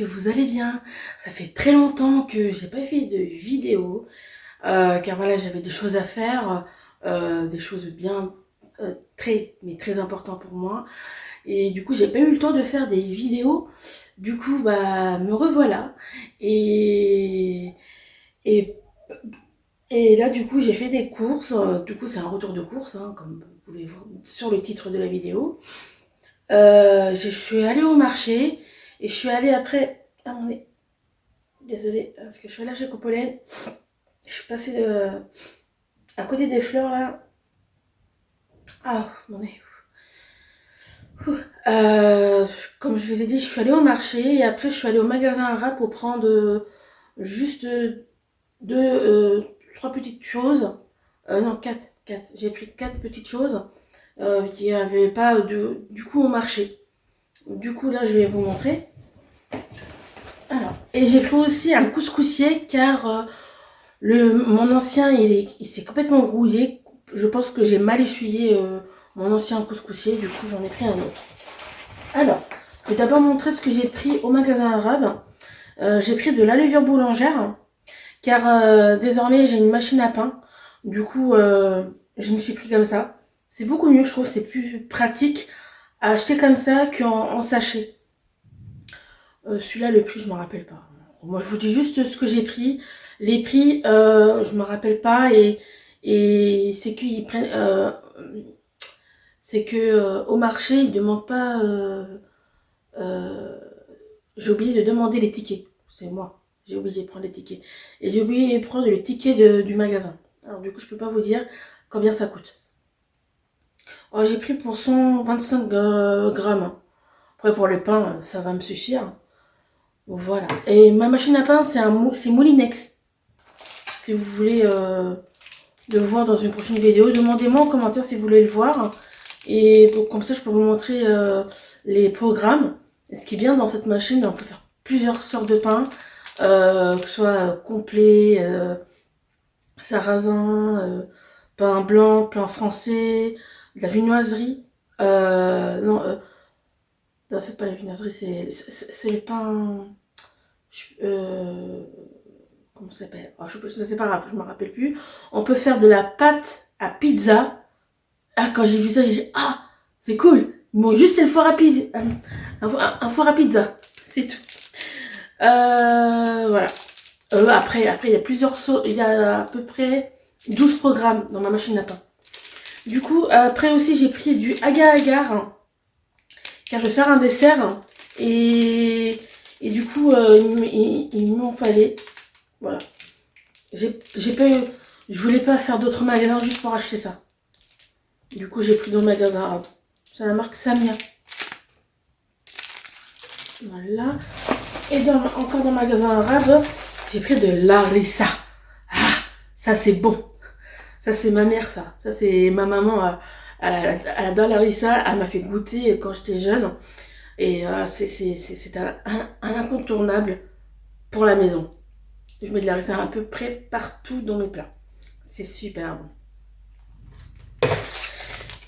que vous allez bien. Ça fait très longtemps que j'ai pas fait de vidéo, car voilà, j'avais des choses à faire, des choses bien très importantes pour moi. Et du coup, j'ai pas eu le temps de faire des vidéos. Du coup, bah, me revoilà. Et, et, et là, du coup, j'ai fait des courses. Du coup, c'est un retour de course, hein, comme vous pouvez voir sur le titre de la vidéo. Je suis allée au marché et je suis allée après. Ah, mon nez. Désolée, parce que je suis allée chez Copolène. Je suis passée à côté des fleurs là. Ah, mon nez. Ouh. Comme je vous ai dit, je suis allée au marché et après je suis allée au magasin Ara pour prendre juste deux, trois petites choses. Non, quatre. J'ai pris quatre petites choses qui n'y avait pas du coup au marché. Du coup, là, je vais vous montrer. Alors, et j'ai pris aussi un couscoussier car mon ancien, il s'est complètement rouillé. Je pense que j'ai mal essuyé mon ancien couscoussier. Du coup, j'en ai pris un autre. Alors, je vais d'abord montrer ce que j'ai pris au magasin arabe. J'ai pris de la levure boulangère car désormais, j'ai une machine à pain. Du coup, je me suis pris comme ça. C'est beaucoup mieux, je trouve. C'est plus pratique à acheter comme ça qu'en sachet. Celui-là, le prix, je ne me rappelle pas. Moi, je vous dis juste ce que j'ai pris. Les prix, je ne me rappelle pas. Et c'est qu'ils prennent. C'est que au marché, ils ne demandent pas. J'ai oublié de demander les tickets. C'est moi. J'ai oublié de prendre les tickets. Et j'ai oublié de prendre le ticket du magasin. Alors, du coup, je ne peux pas vous dire combien ça coûte. Oh, j'ai pris pour 125 grammes. Après, pour le pain, ça va me suffire. Voilà. Et ma machine à pain, c'est Moulinex. Si vous voulez le voir dans une prochaine vidéo, demandez-moi en commentaire si vous voulez le voir. Et comme ça, je peux vous montrer les programmes. Et ce qui est bien dans cette machine, on peut faire plusieurs sortes de pain. Que ce soit complet, sarrasin, pain blanc, pain français, de la viennoiserie. Non, c'est pas la viennoiserie, c'est le pain... comment ça s'appelle? Oh, c'est pas grave, je me rappelle plus. On peut faire de la pâte à pizza. Ah, quand j'ai vu ça, j'ai dit ah, c'est cool. Bon, juste le four à pizza, un four à pizza, c'est tout. Voilà. Après, il y a plusieurs il y a à peu près 12 programmes dans ma machine à pain. Du coup, après aussi, j'ai pris du agar-agar, hein, car je vais faire un dessert. Hein, et du coup, il m'en fallait. Voilà. J'ai pas eu, je voulais pas faire d'autres magasins juste pour acheter ça. Du coup, j'ai pris dans le magasin arabe. C'est la marque Samia. Voilà. Et encore dans le magasin arabe, j'ai pris de l'harissa. Ah, ça c'est bon. Ça c'est ma mère, ça. Ça c'est ma maman. Elle adore l'harissa. Elle m'a fait goûter quand j'étais jeune. Et c'est un incontournable pour la maison. Je mets de l'harissa à peu près partout dans mes plats. C'est super bon.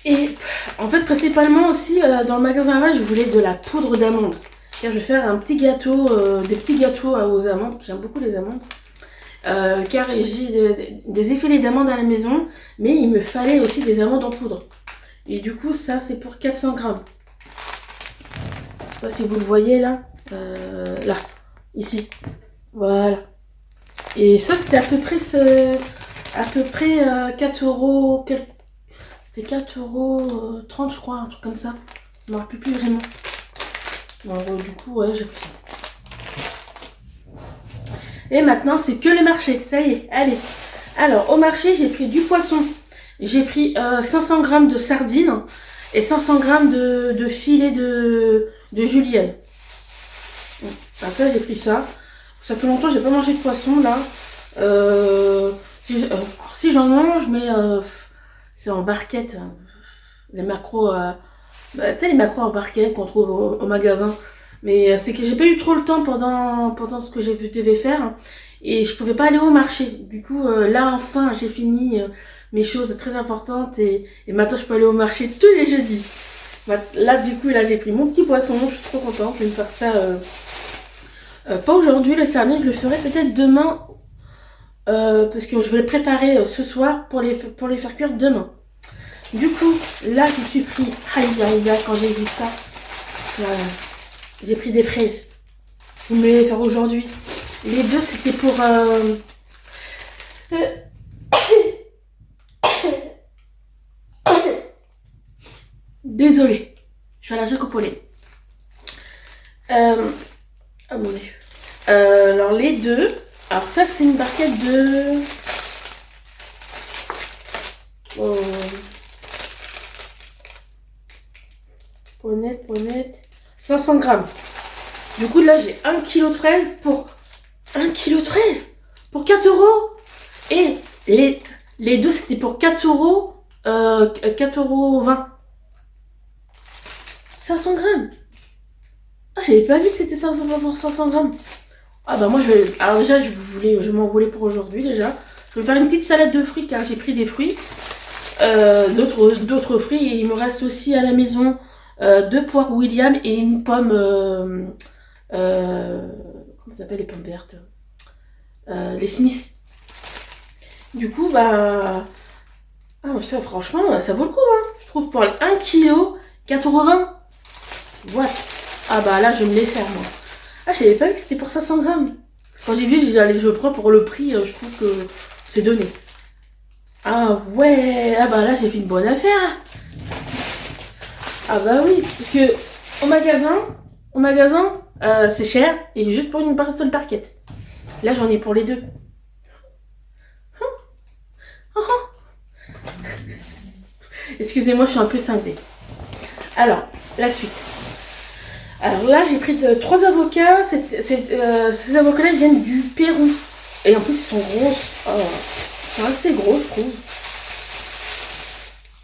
Et en fait, principalement aussi, dans le magasin là, je voulais de la poudre d'amande. Car je vais faire un petit gâteau, des petits gâteaux aux amandes. J'aime beaucoup les amandes. Car j'ai des effilés d'amandes à la maison. Mais il me fallait aussi des amandes en poudre. Et du coup, ça, c'est pour 400 grammes. Je sais pas si vous le voyez là. Là, ici. Voilà. Et ça, c'était à peu près 4 euros. C'était 4,30 € je crois, un truc comme ça. Je ne me rappelle plus vraiment. Alors, du coup, ouais, j'ai pris ça. Et maintenant, c'est que le marché. Ça y est, allez. Alors, au marché, j'ai pris du poisson. J'ai pris 500 grammes de sardines et 500 grammes de filet de julienne. Alors ça, j'ai pris ça. Ça fait longtemps que j'ai pas mangé de poisson, là. Si j'en mange, mais... c'est en barquette. Les macros, tu sais, les macros en barquette qu'on trouve au magasin. Mais c'est que j'ai pas eu trop le temps pendant ce que je devais faire. Et je pouvais pas aller au marché. Du coup, là, enfin, j'ai fini mes choses très importantes. Et maintenant, je peux aller au marché tous les jeudis. Là, du coup, là, j'ai pris mon petit poisson. Je suis trop contente. Je vais me faire ça Pas aujourd'hui, le sardine, je le ferai peut-être demain. Parce que je vais le préparer ce soir pour les faire cuire demain. Du coup, là, je suis pris. Aïe, aïe, aïe, quand j'ai vu ça, j'ai pris des fraises. Je voulais les faire aujourd'hui. Les deux, c'était pour... Désolée, je suis allergique au pollen. Ah mon dieu. Alors les deux. Alors ça c'est une barquette de... Honnête. 500 grammes. Du coup là j'ai 1 kg de fraises pour... 1 kg de fraises pour 4 euros. Et les deux c'était pour 4 euros. 4,20 €. 500 grammes. Ah, j'avais pas vu que c'était 500 pour 500 grammes. Ah bah moi je vais... Alors déjà je m'en voulais pour aujourd'hui déjà. Je vais faire une petite salade de fruits car j'ai pris des fruits. D'autres fruits. Et il me reste aussi à la maison 2 poires William et une pomme... comment ça s'appelle les pommes vertes, les Smith. Du coup bah... Ah ça franchement ça vaut le coup hein. Je trouve pour 1 kg 4,20 €. What? Ah bah là je vais me les faire moi. Ah je savais pas que c'était pour 500 grammes. Quand j'ai vu j'ai dit allez je prends pour le prix, je trouve que c'est donné. Ah ouais, ah bah là j'ai fait une bonne affaire. Ah bah oui, parce que au magasin c'est cher et juste pour une seule barquette. Là j'en ai pour les deux. Excusez-moi, je suis un peu cinglée. Alors, la suite. Alors là, j'ai pris 3 avocats. Ces avocats-là viennent du Pérou. Et en plus, ils sont gros. Ils sont assez gros, je trouve.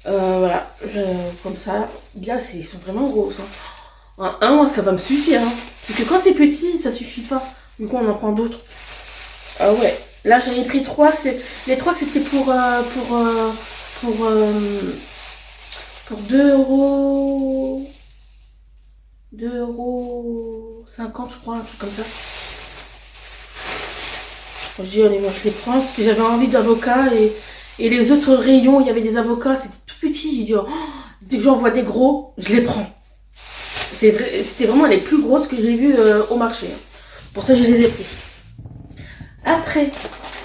Voilà, comme ça. Bien, ils sont vraiment gros. Un, ça va me suffire. Hein. Parce que quand c'est petit, ça suffit pas. Du coup, on en prend d'autres. Ah ouais. Là, j'en ai pris 3. Les 3, c'était pour 2 euros. 2,50 € je crois, un truc comme ça. Je dis allez moi je les prends parce que j'avais envie d'avocats et les autres rayons il y avait des avocats, c'était tout petit, j'ai dit oh, dès que j'en vois des gros, je les prends. C'était vraiment les plus grosses que j'ai vues au marché. Pour ça je les ai prises. Après,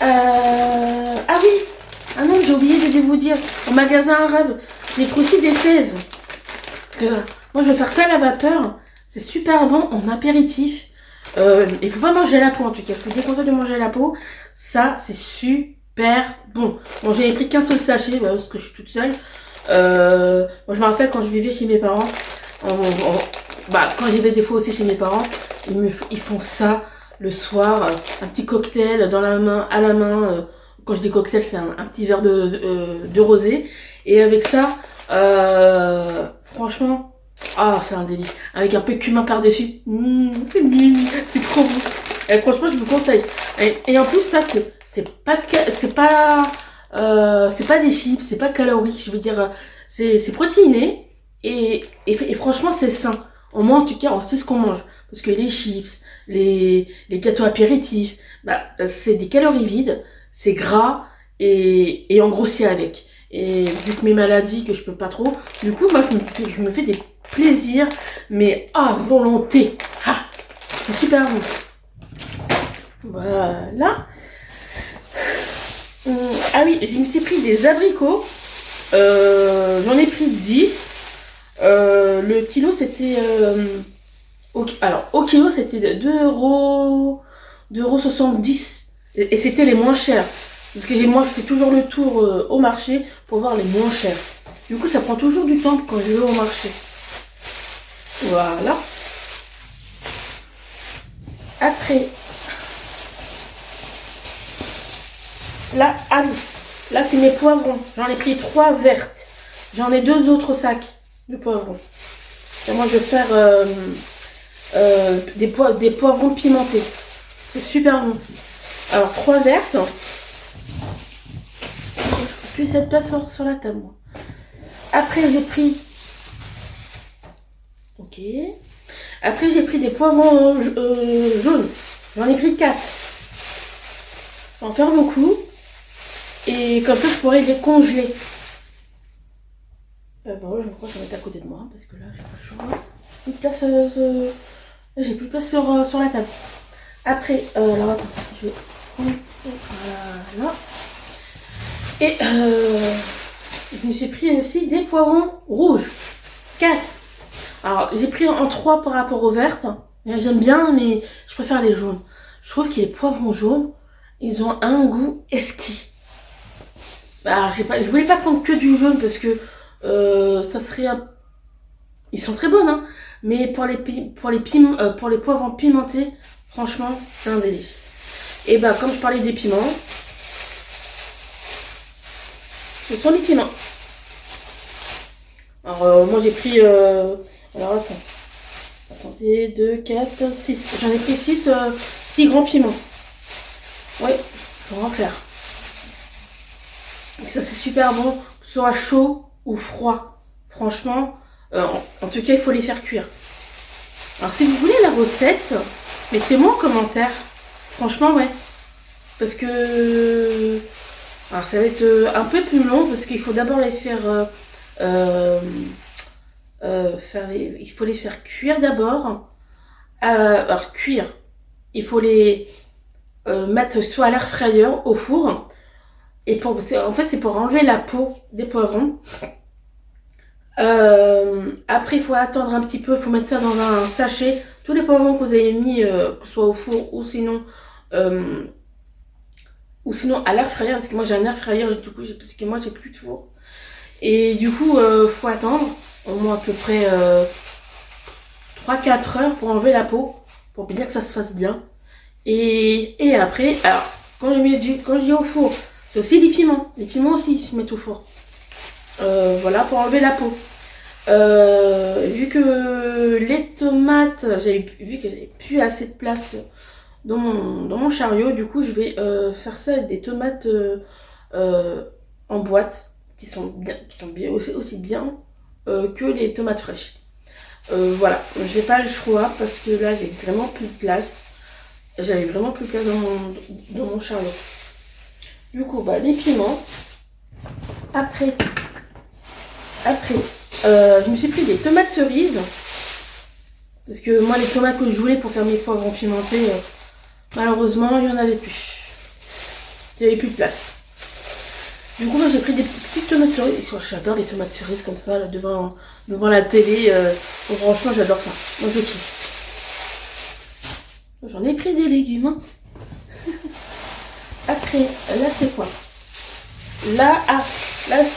ah oui, ah non j'ai oublié de vous dire, au magasin arabe, j'ai pris aussi des fèves. Moi je vais faire ça à la vapeur, c'est super bon en apéritif. Il faut pas manger à la peau en tout cas, je vous déconseille de manger à la peau. Ça c'est super bon. Bon j'avais pris qu'un seul sachet parce que je suis toute seule. Moi je me rappelle quand je vivais chez mes parents, quand j'y vais des fois aussi chez mes parents, ils font ça le soir, un petit cocktail dans la main, à la main. Quand je dis cocktail c'est un petit verre de rosé. Et avec ça, franchement, ah c'est un délice. Avec un peu de cumin par-dessus. C'est trop bon. Et franchement, je vous conseille. Et en plus, ça, c'est pas des chips, c'est pas calorique. Je veux dire, c'est protéiné. Et franchement, c'est sain. Au moins, en tout cas, on sait ce qu'on mange. Parce que les chips, les gâteaux apéritifs, bah, c'est des calories vides, c'est gras et on grossit avec. Et vu que mes maladies, que je peux pas trop, du coup, moi, je me fais des plaisirs, mais à volonté. Ah, c'est super bon. Voilà. Ah oui, je me suis pris des abricots. J'en ai pris 10. Le kilo, c'était... alors, au kilo, c'était 2,70 €. Et c'était les moins chers. Parce que moi, je fais toujours le tour au marché pour voir les moins chers. Du coup, ça prend toujours du temps quand je vais au marché. Voilà. Après, là, ah oui, là, c'est mes poivrons. J'en ai pris 3 vertes. J'en ai 2 autres sacs de poivrons. Et moi, je vais faire des poivrons pimentés. C'est super bon. Alors, 3 vertes. Puis cette place sur la table. Après j'ai pris... Ok. Après j'ai pris des poivrons jaunes. J'en ai pris 4. Je vais en faire beaucoup. Et comme ça, je pourrais les congeler. Bon, je crois que je vais mettre à côté de moi, parce que là, j'ai pas le choix. Plus de place, j'ai plus de place sur la table. Après, alors attends, je vais prendre... Voilà. Et je me suis pris aussi des poivrons rouges. 4. Alors, j'ai pris en 3 par rapport aux vertes. J'aime bien, mais je préfère les jaunes. Je trouve que les poivrons jaunes, ils ont un goût exquis. Alors, je voulais pas prendre que du jaune parce que ça serait ils sont très bonnes, hein, mais pour les poivrons pimentés, franchement, c'est un délice. Et bah, comme je parlais des piments, ce sont les piments. Alors, moi j'ai pris. Alors, attendez, 2, 4, 6. J'en ai pris 6 grands piments. Oui, pour en faire. Et ça, c'est super bon, que ce soit chaud ou froid. Franchement, en tout cas, il faut les faire cuire. Alors, si vous voulez la recette, mettez-moi en commentaire. Franchement, ouais. Parce que... Alors, ça va être un peu plus long, parce qu'il faut d'abord les faire... il faut les faire cuire d'abord. Alors, cuire. Il faut les mettre soit à l'air fryer, au four. Et en fait, c'est pour enlever la peau des poivrons. Après, il faut attendre un petit peu, il faut mettre ça dans un sachet. Tous les poivrons que vous avez mis, que ce soit au four ou sinon à l'air fryer, parce que moi j'ai un air fryer, du coup, parce que moi j'ai plus de four. Et du coup, faut attendre au moins à peu près 3-4 heures pour enlever la peau, pour bien que ça se fasse bien. Et après, alors, quand je dis au four, c'est aussi les piments. Les piments aussi, ils se mettent au four. Voilà, pour enlever la peau. Vu que les tomates, vu que j'avais plus assez de place dans mon chariot, du coup, je vais faire ça avec des tomates en boîte, qui sont bien, aussi bien que les tomates fraîches. Voilà, j'ai pas le choix parce que là, j'ai vraiment plus de place. J'avais vraiment plus de place dans mon chariot. Du coup, bah, les piments. Après, je me suis pris des tomates cerises. Parce que moi, les tomates que je voulais pour faire mes poivrons pimentés, malheureusement, il n'y en avait plus. Il n'y avait plus de place. Du coup, moi, j'ai pris des petites tomates cerises. J'adore les tomates cerises comme ça, là, devant la télé. Franchement, j'adore ça. Moi, je kiffe. J'en ai pris des légumes. Hein. Après, là, c'est quoi? Là,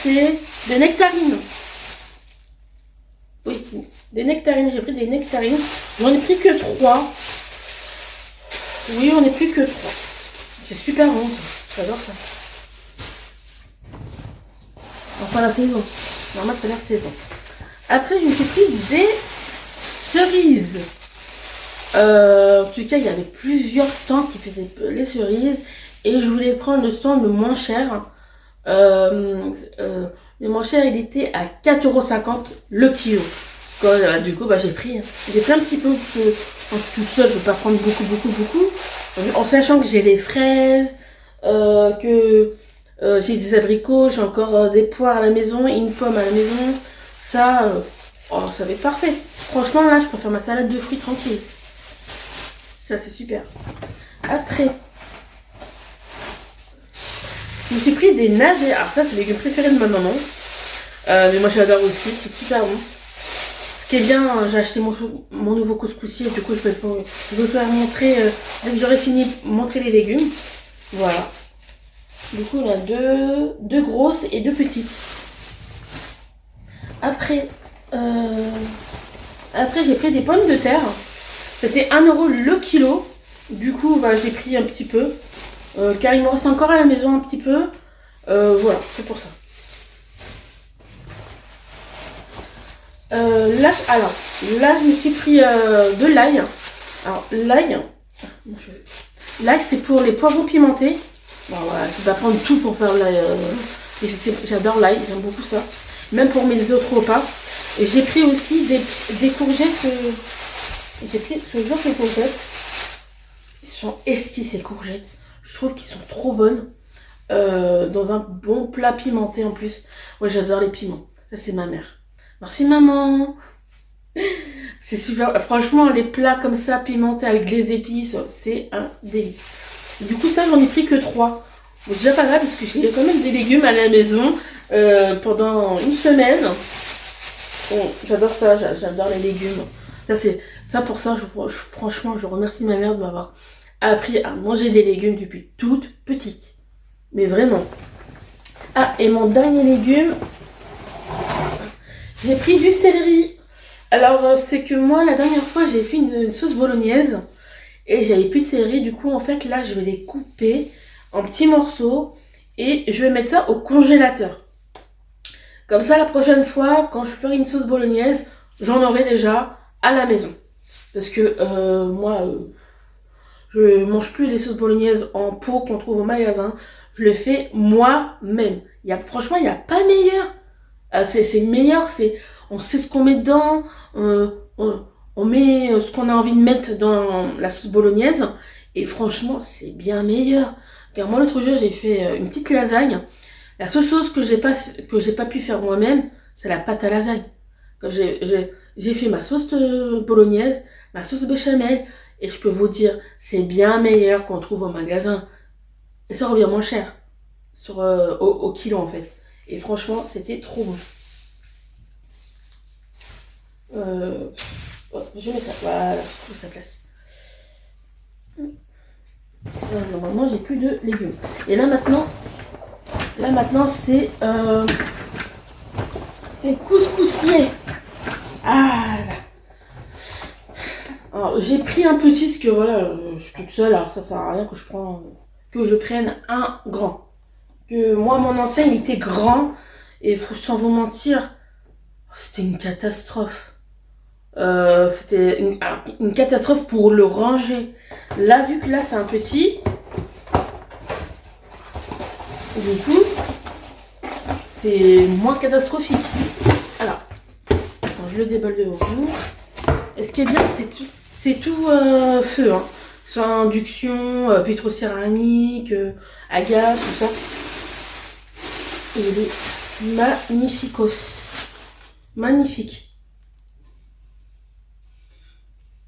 c'est des nectarines. Oui, des nectarines. J'ai pris des nectarines. J'en ai pris que 3. Oui, on n'est plus que 3. C'est super bon, ça. J'adore ça. Enfin, la saison. Normal, c'est la saison. Après, je me suis pris des cerises. En tout cas, il y avait plusieurs stands qui faisaient les cerises. Et je voulais prendre le stand le moins cher. Le moins cher, il était à 4,50 € le kilo. Du coup, bah, j'ai pris. J'ai pris un petit peu. Parce que quand je suis toute seule, je ne peux pas prendre beaucoup. En sachant que j'ai les fraises, que j'ai des abricots, j'ai encore des poires à la maison, une pomme à la maison. Ça va être parfait. Franchement, là, je peux faire ma salade de fruits tranquille. Ça, c'est super. Après, je me suis pris des navets. Alors ça, c'est les légumes préférés de ma maman. Mais moi, j'adore aussi. C'est super bon. Ce qui est bien, j'ai acheté mon nouveau couscoussier. Du coup, je vais vous faire montrer, dès que j'aurai fini, montrer les légumes. Voilà. Du coup, on a deux grosses et 2 petites. Après, j'ai pris des pommes de terre. C'était 1 € le kilo. Du coup, bah, j'ai pris un petit peu. Car il me reste encore à la maison un petit peu. Voilà, c'est pour ça. Là, je me suis pris de l'ail. Alors, l'ail, c'est pour les poivrons pimentés. Bon, voilà, je vais pas prendre tout pour faire l'ail. J'adore l'ail, j'aime beaucoup ça. Même pour mes autres repas. Et j'ai pris aussi des courgettes. J'ai pris ce genre de courgettes. Ils sont exquis ces courgettes. Je trouve qu'ils sont trop bonnes. Dans un bon plat pimenté en plus. Ouais, j'adore les piments. Ça, c'est ma mère. Merci, maman. C'est super. Franchement, les plats comme ça, pimentés avec des épices, c'est un délice. Du coup, ça, j'en ai pris que 3. Bon, déjà pas grave, parce que j'ai quand même des légumes à la maison pendant une semaine. Bon, j'adore ça, j'adore les légumes. Ça, c'est ça pour ça, franchement, je remercie ma mère de m'avoir appris à manger des légumes depuis toute petite. Mais vraiment. Ah, et mon dernier légume, j'ai pris du céleri. Alors, c'est que moi, la dernière fois, j'ai fait une sauce bolognaise et j'avais plus de céleri. Du coup, en fait, là, je vais les couper en petits morceaux et je vais mettre ça au congélateur. Comme ça, la prochaine fois, quand je ferai une sauce bolognaise, j'en aurai déjà à la maison. Parce que moi, je mange plus les sauces bolognaises en pot qu'on trouve au magasin. Je le fais moi-même. Franchement, il n'y a pas meilleur. C'est meilleur, on sait ce qu'on met dedans, on met ce qu'on a envie de mettre dans la sauce bolognaise. Et franchement, c'est bien meilleur. Car moi, l'autre jour, j'ai fait une petite lasagne. La seule chose que j'ai pas pu faire moi-même, c'est la pâte à lasagne. Quand j'ai fait ma sauce bolognaise, ma sauce béchamel, et je peux vous dire, c'est bien meilleur qu'on trouve au magasin. Et ça revient moins cher au kilo en fait. Et franchement, c'était trop bon. Je mets ça, voilà, je mets sa place. Normalement, j'ai plus de légumes. Et là maintenant, c'est les couscoussiers. Ah là. Alors, j'ai pris un petit, parce que voilà, je suis toute seule, alors ça sert à rien que je prenne un grand. Que moi, mon ancien, il était grand, et sans vous mentir, c'était une catastrophe. C'était une catastrophe pour le ranger. Là, vu que là, c'est un petit, du coup, c'est moins catastrophique. Alors, je le déballe devant vous. Et ce qui est bien, c'est tout feu, hein. Sans induction, vitrocéramique, agate, tout ça. Et il est magnificos. Magnifique.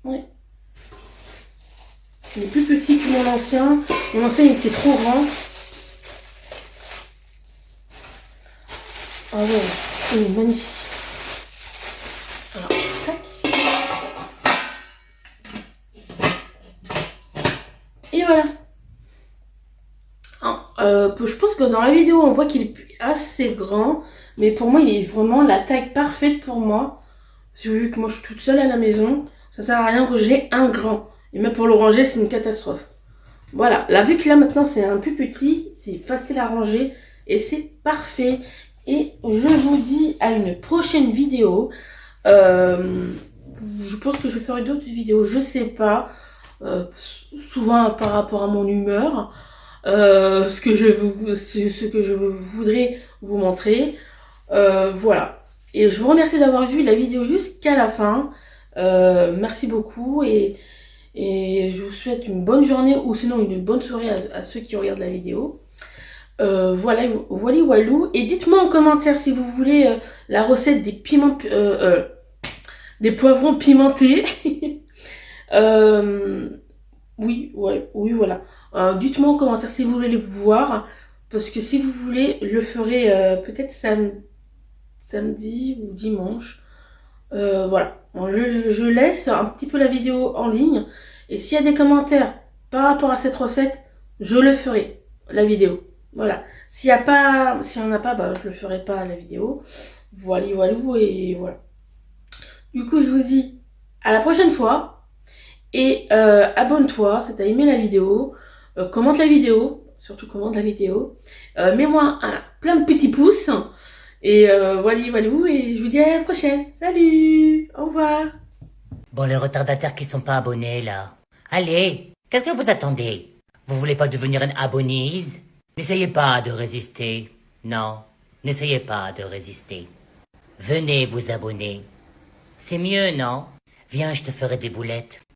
Ouais. Il est plus petit que mon ancien. Mon ancien, il était trop grand. Ah ouais, il est magnifique. Alors, tac. Et voilà. Je pense que dans la vidéo, on voit qu'il est assez grand. Mais pour moi, il est vraiment la taille parfaite pour moi. Vu que moi, je suis toute seule à la maison. Ça sert à rien que j'ai un grand. Et même pour le ranger, c'est une catastrophe. Voilà. Là, vu que là, maintenant, c'est un peu petit, c'est facile à ranger. Et c'est parfait. Et je vous dis à une prochaine vidéo. Je pense que je ferai d'autres vidéos. Je sais pas. Souvent par rapport à mon humeur. Ce que je voudrais vous montrer. Voilà. Et je vous remercie d'avoir vu la vidéo jusqu'à la fin. Merci beaucoup et je vous souhaite une bonne journée ou sinon une bonne soirée à ceux qui regardent la vidéo. Voilà, walou. Et dites-moi en commentaire si vous voulez la recette des piments, des poivrons pimentés. Oui, voilà. Dites-moi en commentaire si vous voulez les voir. Parce que si vous voulez, je le ferai peut-être samedi ou dimanche. Voilà. Bon, je laisse un petit peu la vidéo en ligne. Et s'il y a des commentaires par rapport à cette recette, je le ferai, la vidéo. Voilà. S'il n'y en a pas, bah, je le ferai pas la vidéo. Voilà, et voilà. Du coup, je vous dis à la prochaine fois. Et abonne-toi si tu as aimé la vidéo. Commente la vidéo. Surtout commente la vidéo. Mets-moi plein de petits pouces. Et voilà, et je vous dis à la prochaine. Salut, au revoir. Bon, les retardataires qui sont pas abonnés, là. Allez, qu'est-ce que vous attendez? Vous voulez pas devenir une abonnise? N'essayez pas de résister. Non, n'essayez pas de résister. Venez vous abonner. C'est mieux, non? Viens, je te ferai des boulettes.